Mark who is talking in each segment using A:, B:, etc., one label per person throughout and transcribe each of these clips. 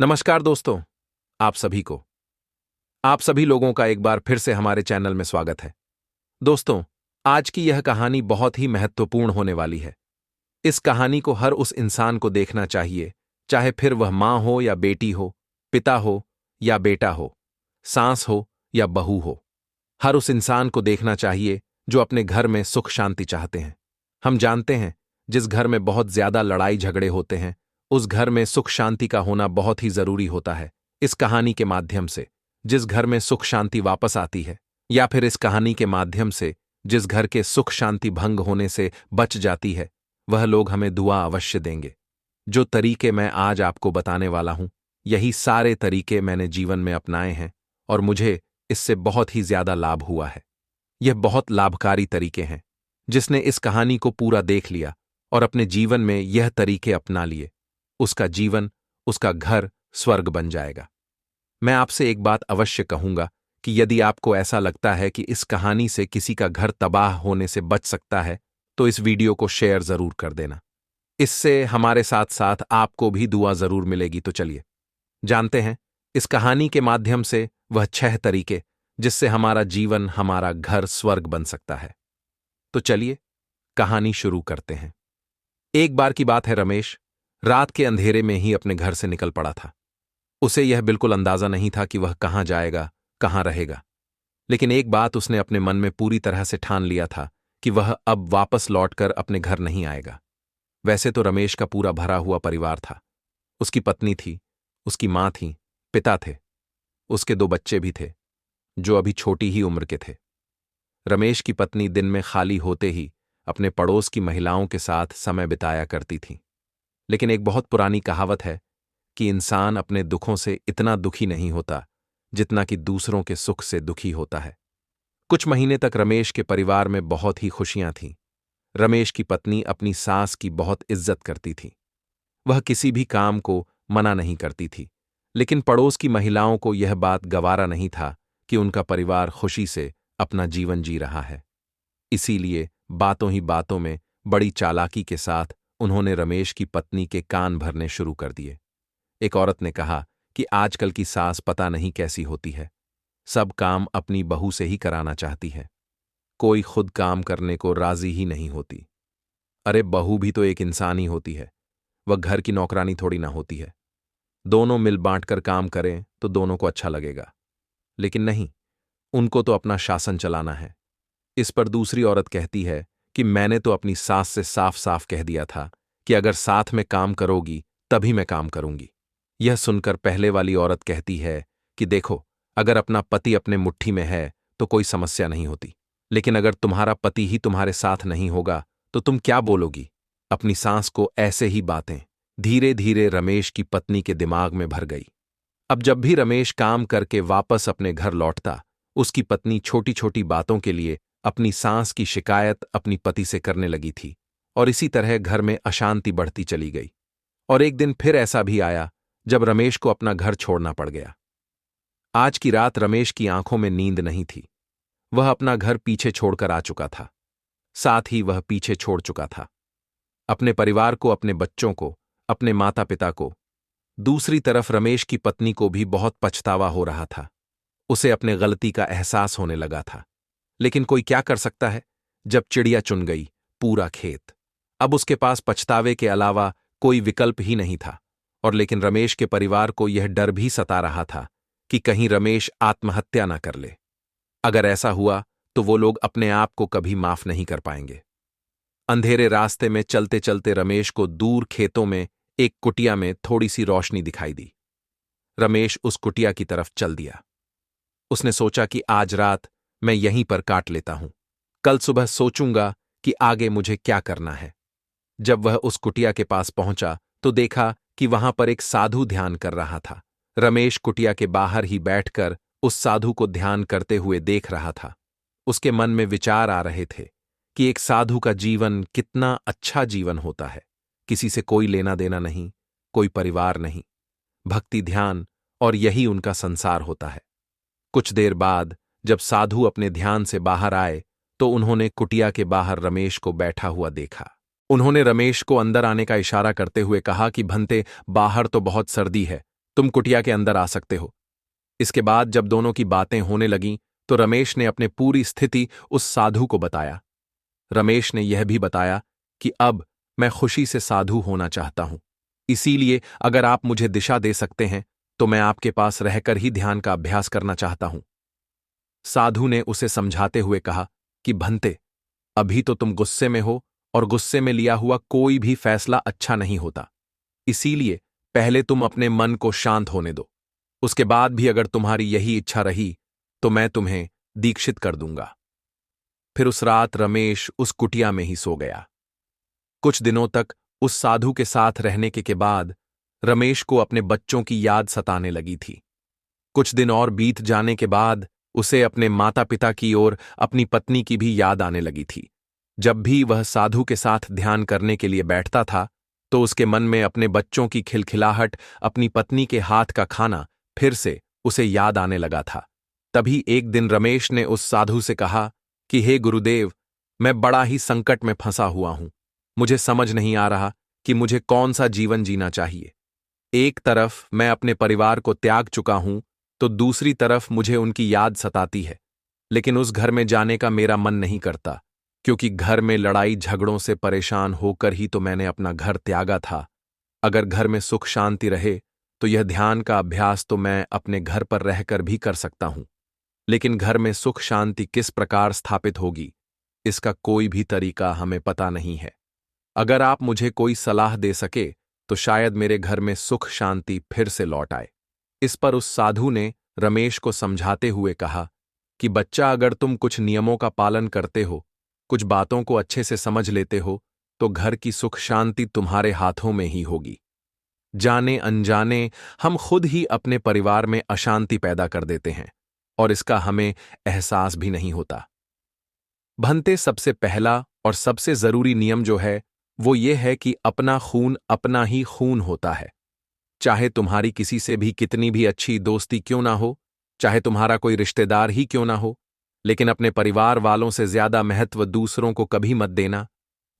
A: नमस्कार दोस्तों, आप सभी लोगों का एक बार फिर से हमारे चैनल में स्वागत है। दोस्तों, आज की यह कहानी बहुत ही महत्वपूर्ण होने वाली है। इस कहानी को हर उस इंसान को देखना चाहिए, चाहे फिर वह माँ हो या बेटी हो, पिता हो या बेटा हो, सास हो या बहू हो। हर उस इंसान को देखना चाहिए जो अपने घर में सुख शांति चाहते हैं। हम जानते हैं, जिस घर में बहुत ज्यादा लड़ाई झगड़े होते हैं, उस घर में सुख शांति का होना बहुत ही जरूरी होता है। इस कहानी के माध्यम से जिस घर में सुख शांति वापस आती है, या फिर इस कहानी के माध्यम से जिस घर के सुख शांति भंग होने से बच जाती है, वह लोग हमें दुआ अवश्य देंगे। जो तरीके मैं आज आपको बताने वाला हूं, यही सारे तरीके मैंने जीवन में अपनाए हैं और मुझे इससे बहुत ही ज्यादा लाभ हुआ है। यह बहुत लाभकारी तरीके हैं। जिसने इस कहानी को पूरा देख लिया और अपने जीवन में यह तरीके अपना लिए, उसका जीवन, उसका घर स्वर्ग बन जाएगा। मैं आपसे एक बात अवश्य कहूंगा कि यदि आपको ऐसा लगता है कि इस कहानी से किसी का घर तबाह होने से बच सकता है, तो इस वीडियो को शेयर जरूर कर देना। इससे हमारे साथ साथ आपको भी दुआ जरूर मिलेगी। तो चलिए जानते हैं इस कहानी के माध्यम से वह 6 तरीके जिससे हमारा जीवन, हमारा घर स्वर्ग बन सकता है। तो चलिए कहानी शुरू करते हैं। एक बार की बात है, रमेश रात के अंधेरे में ही अपने घर से निकल पड़ा था। उसे यह बिल्कुल अंदाजा नहीं था कि वह कहां जाएगा, कहां रहेगा। लेकिन एक बात उसने अपने मन में पूरी तरह से ठान लिया था कि वह अब वापस लौटकर अपने घर नहीं आएगा। वैसे तो रमेश का पूरा भरा हुआ परिवार था। उसकी पत्नी थी, उसकी मां थी, पिता थे, उसके 2 बच्चे भी थे जो अभी छोटी ही उम्र के थे। रमेश की पत्नी दिन में खाली होते ही अपने पड़ोस की महिलाओं के साथ समय बिताया करती थी। लेकिन एक बहुत पुरानी कहावत है कि इंसान अपने दुखों से इतना दुखी नहीं होता जितना कि दूसरों के सुख से दुखी होता है। कुछ महीने तक रमेश के परिवार में बहुत ही खुशियां थीं। रमेश की पत्नी अपनी सास की बहुत इज्जत करती थी। वह किसी भी काम को मना नहीं करती थी। लेकिन पड़ोस की महिलाओं को यह बात गवारा नहीं था कि उनका परिवार खुशी से अपना जीवन जी रहा है। इसीलिए बातों ही बातों में बड़ी चालाकी के साथ उन्होंने रमेश की पत्नी के कान भरने शुरू कर दिए। एक औरत ने कहा कि आजकल की सास पता नहीं कैसी होती है, सब काम अपनी बहू से ही कराना चाहती है, कोई खुद काम करने को राजी ही नहीं होती। अरे बहू भी तो एक इंसान ही होती है, वह घर की नौकरानी थोड़ी ना होती है। दोनों मिल बांट कर काम करें तो दोनों को अच्छा लगेगा। लेकिन नहीं, उनको तो अपना शासन चलाना है। इस पर दूसरी औरत कहती है कि मैंने तो अपनी सास से साफ साफ कह दिया था कि अगर साथ में काम करोगी तभी मैं काम करूंगी। यह सुनकर पहले वाली औरत कहती है कि देखो, अगर अपना पति अपने मुट्ठी में है तो कोई समस्या नहीं होती, लेकिन अगर तुम्हारा पति ही तुम्हारे साथ नहीं होगा तो तुम क्या बोलोगी। अपनी सास को ऐसे ही बातें धीरे धीरे रमेश की पत्नी के दिमाग में भर गई। अब जब भी रमेश काम करके वापस अपने घर लौटता, उसकी पत्नी छोटी छोटी बातों के लिए अपनी सास की शिकायत अपनी पति से करने लगी थी और इसी तरह घर में अशांति बढ़ती चली गई। और एक दिन फिर ऐसा भी आया जब रमेश को अपना घर छोड़ना पड़ गया। आज की रात रमेश की आंखों में नींद नहीं थी। वह अपना घर पीछे छोड़कर आ चुका था। साथ ही वह पीछे छोड़ चुका था अपने परिवार को, अपने बच्चों को, अपने माता पिता को। दूसरी तरफ रमेश की पत्नी को भी बहुत पछतावा हो रहा था। उसे अपने गलती का एहसास होने लगा था। लेकिन कोई क्या कर सकता है जब चिड़िया चुन गई पूरा खेत। अब उसके पास पछतावे के अलावा कोई विकल्प ही नहीं था। और लेकिन रमेश के परिवार को यह डर भी सता रहा था कि कहीं रमेश आत्महत्या ना कर ले। अगर ऐसा हुआ तो वो लोग अपने आप को कभी माफ नहीं कर पाएंगे। अंधेरे रास्ते में चलते चलते रमेश को दूर खेतों में एक कुटिया में थोड़ी सी रोशनी दिखाई दी। रमेश उस कुटिया की तरफ चल दिया। उसने सोचा कि आज रात मैं यहीं पर काट लेता हूं, कल सुबह सोचूंगा कि आगे मुझे क्या करना है। जब वह उस कुटिया के पास पहुंचा तो देखा कि वहां पर एक साधु ध्यान कर रहा था। रमेश कुटिया के बाहर ही बैठकर उस साधु को ध्यान करते हुए देख रहा था। उसके मन में विचार आ रहे थे कि एक साधु का जीवन कितना अच्छा जीवन होता है। किसी से कोई लेना देना नहीं, कोई परिवार नहीं, भक्ति ध्यान, और यही उनका संसार होता है। कुछ देर बाद जब साधु अपने ध्यान से बाहर आए तो उन्होंने कुटिया के बाहर रमेश को बैठा हुआ देखा। उन्होंने रमेश को अंदर आने का इशारा करते हुए कहा कि भंते, बाहर तो बहुत सर्दी है, तुम कुटिया के अंदर आ सकते हो। इसके बाद जब दोनों की बातें होने लगीं तो रमेश ने अपने पूरी स्थिति उस साधु को बताया। रमेश ने यह भी बताया कि अब मैं खुशी से साधु होना चाहता हूं, इसीलिए अगर आप मुझे दिशा दे सकते हैं तो मैं आपके पास रहकर ही ध्यान का अभ्यास करना चाहता हूं। साधु ने उसे समझाते हुए कहा कि भंते, अभी तो तुम गुस्से में हो और गुस्से में लिया हुआ कोई भी फैसला अच्छा नहीं होता, इसीलिए पहले तुम अपने मन को शांत होने दो। उसके बाद भी अगर तुम्हारी यही इच्छा रही तो मैं तुम्हें दीक्षित कर दूंगा। फिर उस रात रमेश उस कुटिया में ही सो गया। कुछ दिनों तक उस साधु के साथ रहने के बाद रमेश को अपने बच्चों की याद सताने लगी थी। कुछ दिन और बीत जाने के बाद उसे अपने माता पिता की और अपनी पत्नी की भी याद आने लगी थी। जब भी वह साधु के साथ ध्यान करने के लिए बैठता था तो उसके मन में अपने बच्चों की खिलखिलाहट, अपनी पत्नी के हाथ का खाना फिर से उसे याद आने लगा था। तभी एक दिन रमेश ने उस साधु से कहा कि हे गुरुदेव, मैं बड़ा ही संकट में फंसा हुआ हूं। मुझे समझ नहीं आ रहा कि मुझे कौन सा जीवन जीना चाहिए। एक तरफ मैं अपने परिवार को त्याग चुका हूं तो दूसरी तरफ मुझे उनकी याद सताती है, लेकिन उस घर में जाने का मेरा मन नहीं करता, क्योंकि घर में लड़ाई झगड़ों से परेशान होकर ही तो मैंने अपना घर त्यागा था। अगर घर में सुख शांति रहे तो यह ध्यान का अभ्यास तो मैं अपने घर पर रहकर भी कर सकता हूं, लेकिन घर में सुख शांति किस प्रकार स्थापित होगी, इसका कोई भी तरीका हमें पता नहीं है। अगर आप मुझे कोई सलाह दे सके तो शायद मेरे घर में सुख शांति फिर से लौट आए। इस पर उस साधु ने रमेश को समझाते हुए कहा कि बच्चा, अगर तुम कुछ नियमों का पालन करते हो, कुछ बातों को अच्छे से समझ लेते हो, तो घर की सुख शांति तुम्हारे हाथों में ही होगी। जाने अनजाने हम खुद ही अपने परिवार में अशांति पैदा कर देते हैं और इसका हमें एहसास भी नहीं होता। भंते, सबसे पहला और सबसे जरूरी नियम जो है वो ये है कि अपना खून अपना ही खून होता है। चाहे तुम्हारी किसी से भी कितनी भी अच्छी दोस्ती क्यों ना हो, चाहे तुम्हारा कोई रिश्तेदार ही क्यों ना हो, लेकिन अपने परिवार वालों से ज्यादा महत्व दूसरों को कभी मत देना।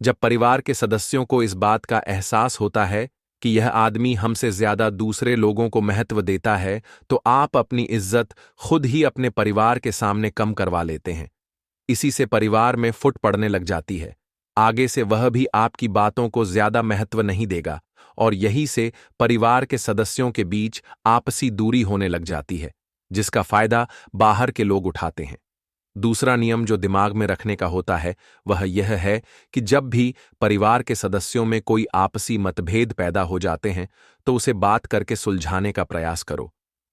A: जब परिवार के सदस्यों को इस बात का एहसास होता है कि यह आदमी हमसे ज्यादा दूसरे लोगों को महत्व देता है, तो आप अपनी इज्जत खुद ही अपने परिवार के सामने कम करवा लेते हैं। इसी से परिवार में फुट पड़ने लग जाती है। आगे से वह भी आपकी बातों को ज्यादा महत्व नहीं देगा और यही से परिवार के सदस्यों के बीच आपसी दूरी होने लग जाती है, जिसका फायदा बाहर के लोग उठाते हैं। दूसरा नियम जो दिमाग में रखने का होता है वह यह है कि जब भी परिवार के सदस्यों में कोई आपसी मतभेद पैदा हो जाते हैं तो उसे बात करके सुलझाने का प्रयास करो।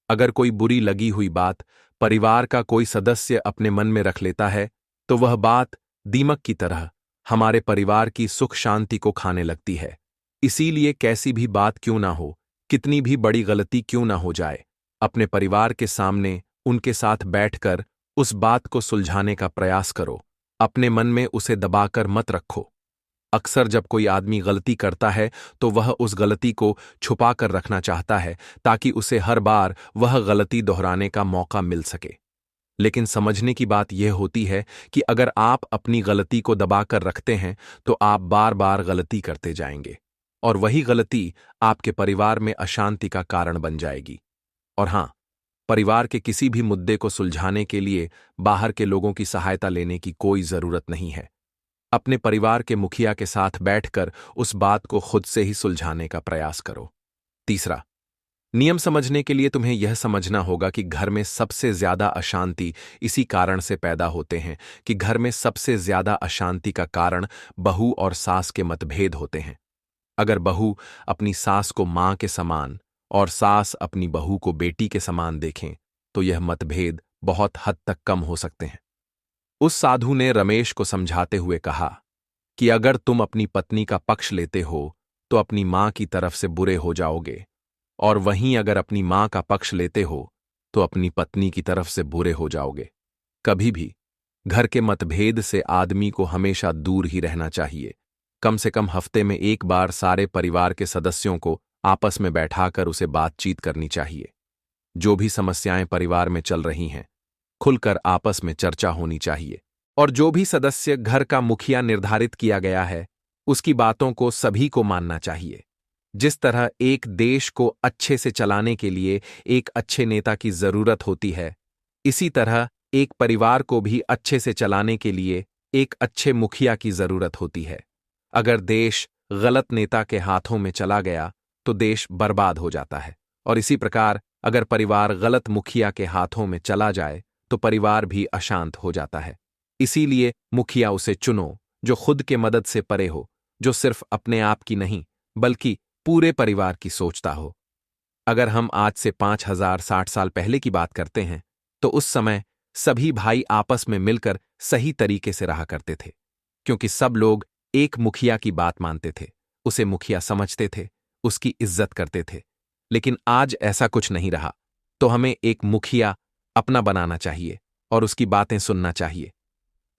A: अगर कोई बुरी लगी हुई बात परिवार का कोई सदस्य अपने मन में रख लेता है तो वह बात दीमक की तरह हमारे परिवार की सुख शांति को खाने लगती है। इसीलिए कैसी भी बात क्यों ना हो, कितनी भी बड़ी गलती क्यों ना हो जाए, अपने परिवार के सामने उनके साथ बैठकर उस बात को सुलझाने का प्रयास करो। अपने मन में उसे दबाकर मत रखो। अक्सर जब कोई आदमी गलती करता है तो वह उस गलती को छुपा कर रखना चाहता है ताकि उसे हर बार वह गलती दोहराने का मौका मिल सके। लेकिन समझने की बात यह होती है कि अगर आप अपनी गलती को दबाकर रखते हैं तो आप बार बार गलती करते जाएंगे और वही गलती आपके परिवार में अशांति का कारण बन जाएगी। और हां, परिवार के किसी भी मुद्दे को सुलझाने के लिए बाहर के लोगों की सहायता लेने की कोई जरूरत नहीं है। अपने परिवार के मुखिया के साथ बैठकर उस बात को खुद से ही सुलझाने का प्रयास करो। तीसरा नियम समझने के लिए तुम्हें यह समझना होगा कि घर में सबसे ज्यादा अशांति इसी कारण से पैदा होते हैं कि घर में सबसे ज्यादा अशांति का कारण बहू और सास के मतभेद होते हैं। अगर बहू अपनी सास को मां के समान और सास अपनी बहू को बेटी के समान देखें तो यह मतभेद बहुत हद तक कम हो सकते हैं। उस साधु ने रमेश को समझाते हुए कहा कि अगर तुम अपनी पत्नी का पक्ष लेते हो तो अपनी मां की तरफ से बुरे हो जाओगे, और वहीं अगर अपनी मां का पक्ष लेते हो तो अपनी पत्नी की तरफ से बुरे हो जाओगे। कभी भी घर के मतभेद से आदमी को हमेशा दूर ही रहना चाहिए। कम से कम हफ्ते में एक बार सारे परिवार के सदस्यों को आपस में बैठाकर उसे बातचीत करनी चाहिए। जो भी समस्याएं परिवार में चल रही हैं, खुलकर आपस में चर्चा होनी चाहिए और जो भी सदस्य घर का मुखिया निर्धारित किया गया है उसकी बातों को सभी को मानना चाहिए। जिस तरह एक देश को अच्छे से चलाने के लिए एक अच्छे नेता की जरूरत होती है, इसी तरह एक परिवार को भी अच्छे से चलाने के लिए एक अच्छे मुखिया की जरूरत होती है। अगर देश गलत नेता के हाथों में चला गया तो देश बर्बाद हो जाता है, और इसी प्रकार अगर परिवार गलत मुखिया के हाथों में चला जाए तो परिवार भी अशांत हो जाता है। इसीलिए मुखिया उसे चुनो जो खुद के मदद से परे हो, जो सिर्फ अपने आप की नहीं बल्कि पूरे परिवार की सोचता हो। अगर हम आज से 5060 साल पहले की बात करते हैं तो उस समय सभी भाई आपस में मिलकर सही तरीके से रहा करते थे, क्योंकि सब लोग एक मुखिया की बात मानते थे, उसे मुखिया समझते थे, उसकी इज्जत करते थे। लेकिन आज ऐसा कुछ नहीं रहा, तो हमें एक मुखिया अपना बनाना चाहिए और उसकी बातें सुनना चाहिए।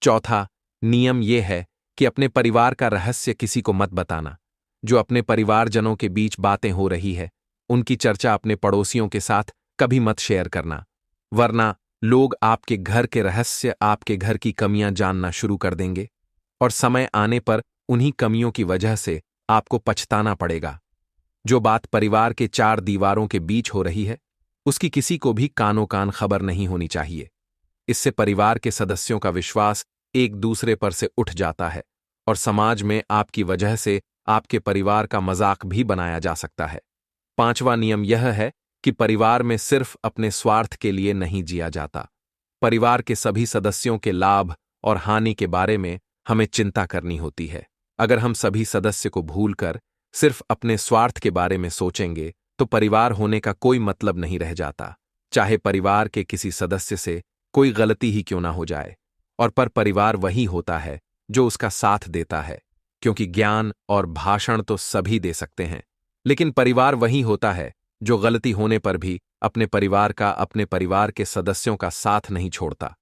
A: चौथा नियम यह है कि अपने परिवार का रहस्य किसी को मत बताना। जो अपने परिवारजनों के बीच बातें हो रही है, उनकी चर्चा अपने पड़ोसियों के साथ कभी मत शेयर करना, वरना लोग आपके घर के रहस्य, आपके घर की कमियां जानना शुरू कर देंगे और समय आने पर उन्हीं कमियों की वजह से आपको पछताना पड़ेगा। जो बात परिवार के 4 दीवारों के बीच हो रही है, उसकी किसी को भी कानो कान खबर नहीं होनी चाहिए। इससे परिवार के सदस्यों का विश्वास एक दूसरे पर से उठ जाता है और समाज में आपकी वजह से आपके परिवार का मजाक भी बनाया जा सकता है। 5वां नियम यह है कि परिवार में सिर्फ अपने स्वार्थ के लिए नहीं जिया जाता। परिवार के सभी सदस्यों के लाभ और हानि के बारे में हमें चिंता करनी होती है। अगर हम सभी सदस्य को भूलकर सिर्फ अपने स्वार्थ के बारे में सोचेंगे तो परिवार होने का कोई मतलब नहीं रह जाता, चाहे परिवार के किसी सदस्य से कोई गलती ही क्यों ना हो जाए। और पर परिवार वही होता है जो उसका साथ देता है, क्योंकि ज्ञान और भाषण तो सभी दे सकते हैं, लेकिन परिवार वही होता है जो गलती होने पर भी अपने परिवार का, अपने परिवार के सदस्यों का साथ नहीं छोड़ता।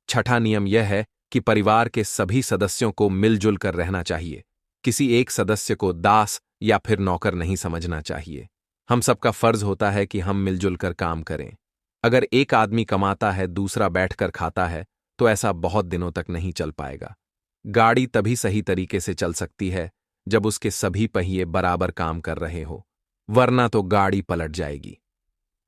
A: 6ठा नियम यह है कि परिवार के सभी सदस्यों को मिलजुल कर रहना चाहिए। किसी एक सदस्य को दास या फिर नौकर नहीं समझना चाहिए। हम सबका फर्ज होता है कि हम मिलजुल कर काम करें। अगर एक आदमी कमाता है, दूसरा बैठकर खाता है, तो ऐसा बहुत दिनों तक नहीं चल पाएगा। गाड़ी तभी सही तरीके से चल सकती है जब उसके सभी पहिए बराबर काम कर रहे हो, वरना तो गाड़ी पलट जाएगी।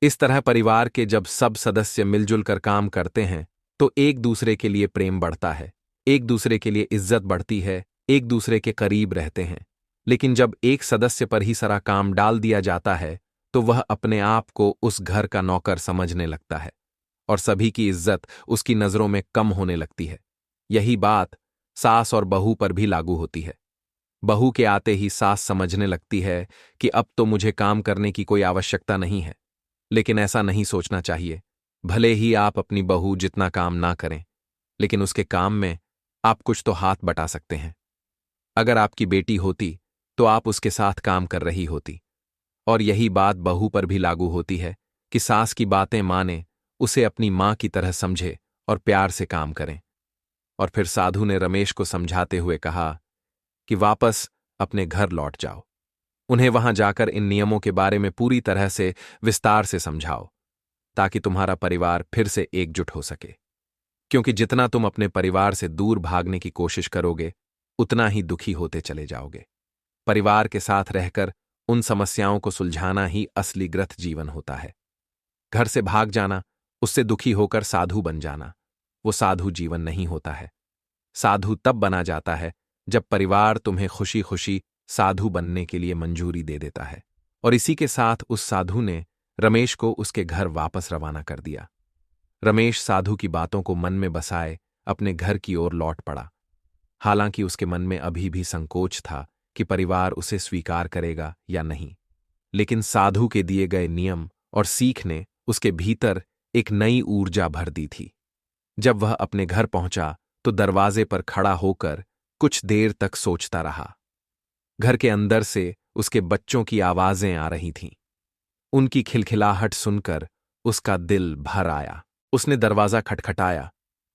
A: इस तरह परिवार के जब सब सदस्य मिलजुल कर काम करते हैं तो एक दूसरे के लिए प्रेम बढ़ता है, एक दूसरे के लिए इज्जत बढ़ती है, एक दूसरे के करीब रहते हैं। लेकिन जब एक सदस्य पर ही सारा काम डाल दिया जाता है तो वह अपने आप को उस घर का नौकर समझने लगता है और सभी की इज्जत उसकी नजरों में कम होने लगती है। यही बात सास और बहू पर भी लागू होती है। बहू के आते ही सास समझने लगती है कि अब तो मुझे काम करने की कोई आवश्यकता नहीं है, लेकिन ऐसा नहीं सोचना चाहिए। भले ही आप अपनी बहू जितना काम ना करें, लेकिन उसके काम में आप कुछ तो हाथ बटा सकते हैं। अगर आपकी बेटी होती तो आप उसके साथ काम कर रही होती। और यही बात बहू पर भी लागू होती है कि सास की बातें माने, उसे अपनी मां की तरह समझे और प्यार से काम करें। और फिर साधु ने रमेश को समझाते हुए कहा कि वापस अपने घर लौट जाओ। उन्हें वहां जाकर इन नियमों के बारे में पूरी तरह से विस्तार से समझाओ, ताकि तुम्हारा परिवार फिर से एकजुट हो सके। क्योंकि जितना तुम अपने परिवार से दूर भागने की कोशिश करोगे, उतना ही दुखी होते चले जाओगे। परिवार के साथ रहकर उन समस्याओं को सुलझाना ही असली ग्रथ जीवन होता है। घर से भाग जाना, उससे दुखी होकर साधु बन जाना, वो साधु जीवन नहीं होता है। साधु तब बना जाता है जब परिवार तुम्हें खुशी खुशी साधु बनने के लिए मंजूरी दे देता है। और इसी के साथ उस साधु ने रमेश को उसके घर वापस रवाना कर दिया। रमेश साधु की बातों को मन में बसाए अपने घर की ओर लौट पड़ा। हालांकि उसके मन में अभी भी संकोच था कि परिवार उसे स्वीकार करेगा या नहीं, लेकिन साधु के दिए गए नियम और सीख ने उसके भीतर एक नई ऊर्जा भर दी थी। जब वह अपने घर पहुंचा तो दरवाजे पर खड़ा होकर कुछ देर तक सोचता रहा। घर के अंदर से उसके बच्चों की आवाजें आ रही थीं। उनकी खिलखिलाहट सुनकर उसका दिल भर आया। उसने दरवाजा खटखटाया।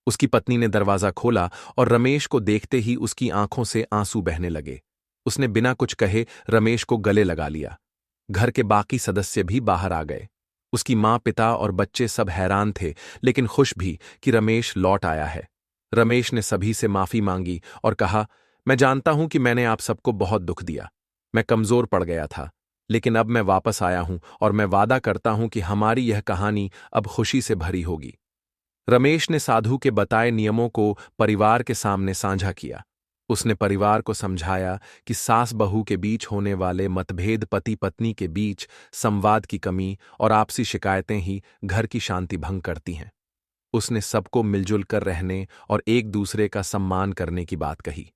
A: उसकी पत्नी ने दरवाजा खोला और रमेश को देखते ही उसकी आंखों से आंसू बहने लगे। उसने बिना कुछ कहे रमेश को गले लगा लिया। घर के बाकी सदस्य भी बाहर आ गए। उसकी मां, पिता और बच्चे सब हैरान थे, लेकिन खुश भी कि रमेश लौट आया है। रमेश ने सभी से माफी मांगी और कहा, मैं जानता हूं कि मैंने आप सबको बहुत दुख दिया। मैं कमजोर पड़ गया था, लेकिन अब मैं वापस आया हूं और मैं वादा करता हूं कि हमारी यह कहानी अब खुशी से भरी होगी। रमेश ने साधु के बताए नियमों को परिवार के सामने साझा किया। उसने परिवार को समझाया कि सास बहू के बीच होने वाले मतभेद पति पत्नी के बीच संवाद की कमी और आपसी शिकायतें ही घर की शांति भंग करती हैं। उसने सबको मिलजुल कर रहने और एक दूसरे का सम्मान करने की बात कही।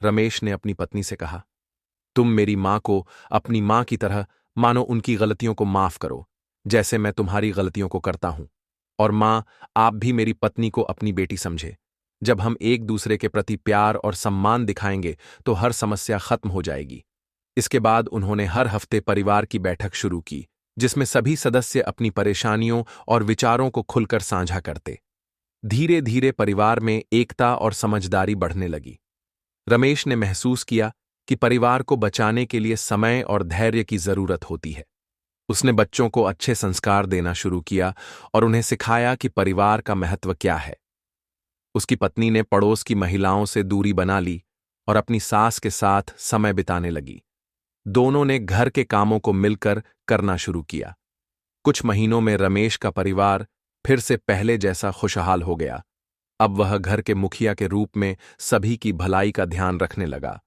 A: रमेश ने अपनी पत्नी से कहा, तुम मेरी मां को अपनी मां की तरह मानो, उनकी गलतियों को माफ करो जैसे मैं तुम्हारी गलतियों को करता हूं। और मां, आप भी मेरी पत्नी को अपनी बेटी समझे। जब हम एक दूसरे के प्रति प्यार और सम्मान दिखाएंगे तो हर समस्या खत्म हो जाएगी। इसके बाद उन्होंने हर हफ्ते परिवार की बैठक शुरू की, जिसमें सभी सदस्य अपनी परेशानियों और विचारों को खुलकर साझा करते। धीरे धीरे परिवार में एकता और समझदारी बढ़ने लगी। रमेश ने महसूस किया कि परिवार को बचाने के लिए समय और धैर्य की जरूरत होती है। उसने बच्चों को अच्छे संस्कार देना शुरू किया और उन्हें सिखाया कि परिवार का महत्व क्या है। उसकी पत्नी ने पड़ोस की महिलाओं से दूरी बना ली और अपनी सास के साथ समय बिताने लगी। दोनों ने घर के कामों को मिलकर करना शुरू किया। कुछ महीनों में रमेश का परिवार फिर से पहले जैसा खुशहाल हो गया। अब वह घर के मुखिया के रूप में सभी की भलाई का ध्यान रखने लगा।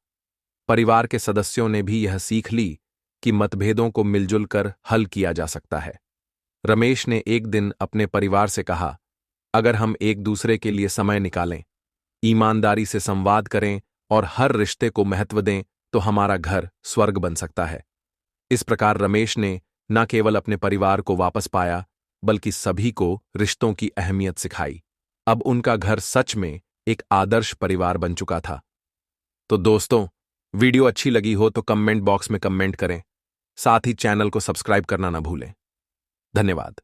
A: परिवार के सदस्यों ने भी यह सीख ली कि मतभेदों को मिलजुल कर हल किया जा सकता है। रमेश ने एक दिन अपने परिवार से कहा, अगर हम एक दूसरे के लिए समय निकालें, ईमानदारी से संवाद करें और हर रिश्ते को महत्व दें तो हमारा घर स्वर्ग बन सकता है। इस प्रकार रमेश ने न केवल अपने परिवार को वापस पाया, बल्कि सभी को रिश्तों की अहमियत सिखाई। अब उनका घर सच में एक आदर्श परिवार बन चुका था। तो दोस्तों, वीडियो अच्छी लगी हो तो कमेंट बॉक्स में कमेंट करें। साथ ही चैनल को सब्सक्राइब करना ना भूलें। धन्यवाद।